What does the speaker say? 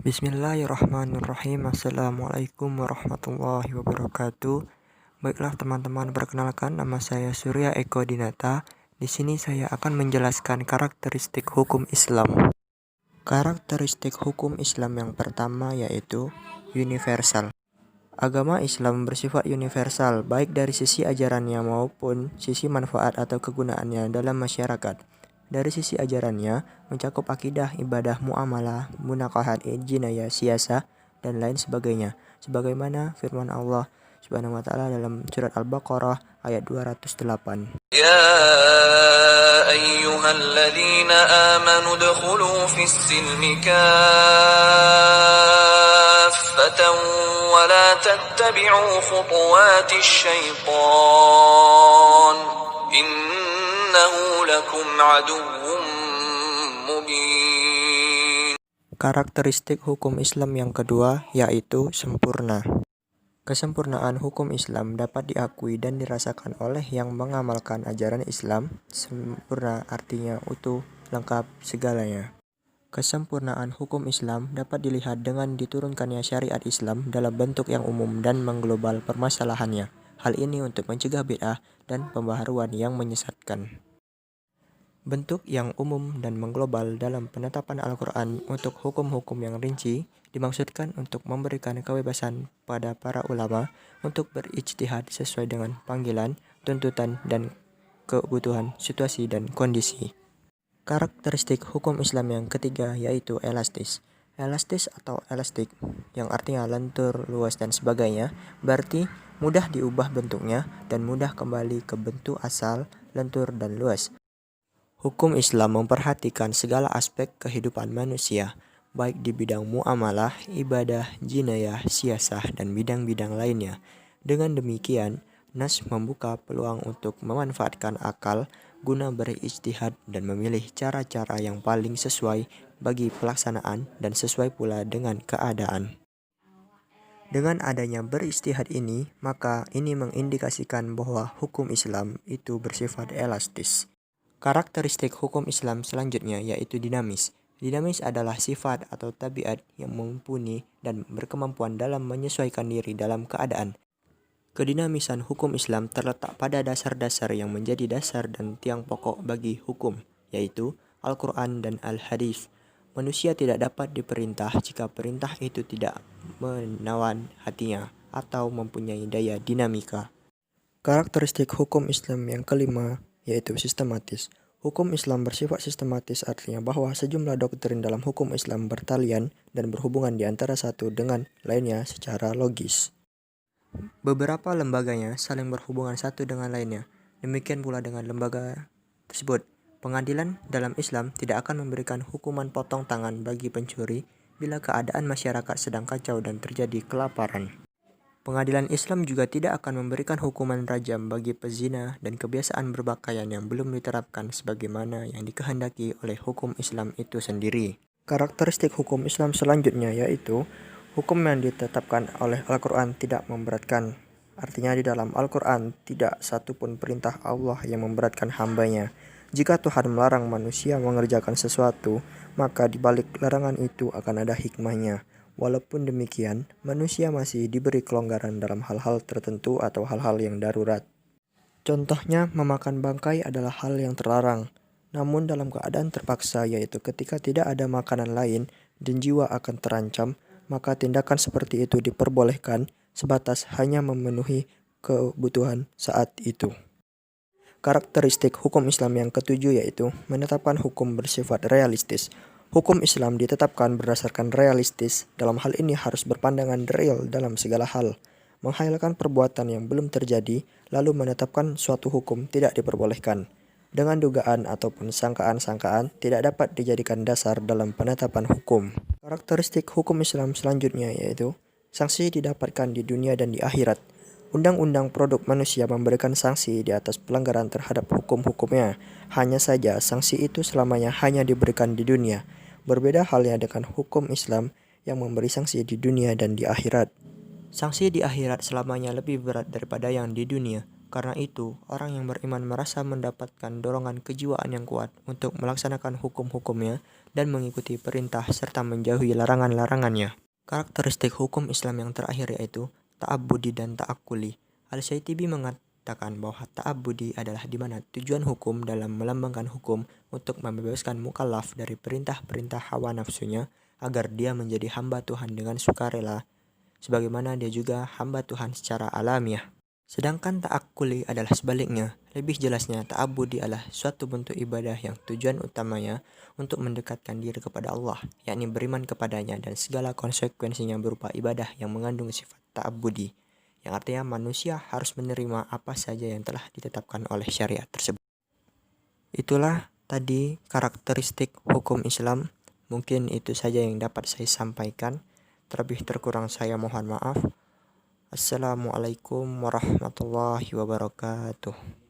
Bismillahirrahmanirrahim. Assalamualaikum warahmatullahi wabarakatuh. Baiklah teman-teman, perkenalkan nama saya Surya Eko Dinata. Di sini saya akan menjelaskan karakteristik hukum Islam. Karakteristik hukum Islam yang pertama yaitu universal. Agama Islam bersifat universal baik dari sisi ajarannya maupun sisi manfaat atau kegunaannya dalam masyarakat. Dari sisi ajarannya mencakup akidah, ibadah, muamalah, munakahat, jinayah, siasah, dan lain sebagainya. Sebagaimana firman Allah Subhanahu wa taala dalam surat Al-Baqarah ayat 208. Ya ayyuhalladzina amanu dkhulu fis silmi kaffatan wa la tattabi'u khutuwatis syaitan. Innahu lakum aduwwum mubin. Karakteristik hukum Islam yang kedua yaitu sempurna. Kesempurnaan hukum Islam dapat diakui dan dirasakan oleh yang mengamalkan ajaran Islam. Sempurna artinya utuh, lengkap, segalanya. Kesempurnaan hukum Islam dapat dilihat dengan diturunkannya syariat Islam dalam bentuk yang umum dan mengglobal permasalahannya. Hal ini untuk mencegah bid'ah dan pembaharuan yang menyesatkan. Bentuk yang umum dan mengglobal dalam penetapan Al-Quran untuk hukum-hukum yang rinci dimaksudkan untuk memberikan kebebasan pada para ulama untuk berijtihad sesuai dengan panggilan, tuntutan, dan kebutuhan situasi dan kondisi. Karakteristik hukum Islam yang ketiga yaitu elastis. Elastis atau elastik yang artinya lentur, luas, dan sebagainya berarti mudah diubah bentuknya dan mudah kembali ke bentuk asal, lentur, dan luas. Hukum Islam memperhatikan segala aspek kehidupan manusia, baik di bidang muamalah, ibadah, jinayah, siasah, dan bidang-bidang lainnya. Dengan demikian, Nas membuka peluang untuk memanfaatkan akal guna berijtihad dan memilih cara-cara yang paling sesuai bagi pelaksanaan dan sesuai pula dengan keadaan. Dengan adanya berijtihad ini, maka ini mengindikasikan bahwa hukum Islam itu bersifat elastis. Karakteristik hukum Islam selanjutnya yaitu dinamis. Dinamis adalah sifat atau tabiat yang mumpuni dan berkemampuan dalam menyesuaikan diri dalam keadaan. Kedinamisan hukum Islam terletak pada dasar-dasar yang menjadi dasar dan tiang pokok bagi hukum, yaitu Al-Quran dan Al-Hadis. Manusia tidak dapat diperintah jika perintah itu tidak menawan hatinya atau mempunyai daya dinamika. Karakteristik hukum Islam yang kelima yaitu sistematis. Hukum Islam bersifat sistematis artinya bahwa sejumlah doktrin dalam hukum Islam bertalian dan berhubungan di antara satu dengan lainnya secara logis. Beberapa lembaganya saling berhubungan satu dengan lainnya. Demikian pula dengan lembaga tersebut. Pengadilan dalam Islam tidak akan memberikan hukuman potong tangan bagi pencuri bila keadaan masyarakat sedang kacau dan terjadi kelaparan. Pengadilan Islam juga tidak akan memberikan hukuman rajam bagi pezina dan kebiasaan berpakaian yang belum diterapkan sebagaimana yang dikehendaki oleh hukum Islam itu sendiri. Karakteristik hukum Islam selanjutnya yaitu hukum yang ditetapkan oleh Al-Quran tidak memberatkan. Artinya di dalam Al-Quran tidak satu pun perintah Allah yang memberatkan hambanya. Jika Tuhan melarang manusia mengerjakan sesuatu, maka di balik larangan itu akan ada hikmahnya. Walaupun demikian, manusia masih diberi kelonggaran dalam hal-hal tertentu atau hal-hal yang darurat. Contohnya, memakan bangkai adalah hal yang terlarang. Namun dalam keadaan terpaksa, yaitu ketika tidak ada makanan lain dan jiwa akan terancam, maka tindakan seperti itu diperbolehkan sebatas hanya memenuhi kebutuhan saat itu. Karakteristik hukum Islam yang ketujuh yaitu menetapkan hukum bersifat realistis. Hukum Islam ditetapkan berdasarkan realistis. Dalam hal ini harus berpandangan real dalam segala hal. Menghalalkan perbuatan yang belum terjadi, lalu menetapkan suatu hukum tidak diperbolehkan. Dengan dugaan ataupun sangkaan-sangkaan tidak dapat dijadikan dasar dalam penetapan hukum. Karakteristik hukum Islam selanjutnya yaitu sanksi didapatkan di dunia dan di akhirat. Undang-undang produk manusia memberikan sanksi di atas pelanggaran terhadap hukum-hukumnya. Hanya saja sanksi itu selamanya hanya diberikan di dunia. Berbeda halnya dengan hukum Islam yang memberi sanksi di dunia dan di akhirat. Sanksi di akhirat selamanya lebih berat daripada yang di dunia, Karena itu, orang yang beriman merasa mendapatkan dorongan kejiwaan yang kuat untuk melaksanakan hukum-hukumnya dan mengikuti perintah serta menjauhi larangan-larangannya. Karakteristik hukum Islam yang terakhir yaitu ta'abbudi dan ta'akkuli. Al-Syaitibi mengatakan bahwa ta'abbudi adalah di mana tujuan hukum dalam melambangkan hukum untuk membebaskan mukallaf dari perintah-perintah hawa nafsunya agar dia menjadi hamba Tuhan dengan sukarela, sebagaimana dia juga hamba Tuhan secara alamiah. Sedangkan ta'akkuli adalah sebaliknya. Lebih jelasnya, ta'abbudi adalah suatu bentuk ibadah yang tujuan utamanya untuk mendekatkan diri kepada Allah, yakni beriman kepadanya dan segala konsekuensinya berupa ibadah yang mengandung sifat ta'abbudi, yang artinya manusia harus menerima apa saja yang telah ditetapkan oleh syariat tersebut. Itulah tadi karakteristik hukum Islam. Mungkin itu saja yang dapat saya sampaikan. Terlebih terkurang saya mohon maaf. Assalamualaikum warahmatullahi wabarakatuh.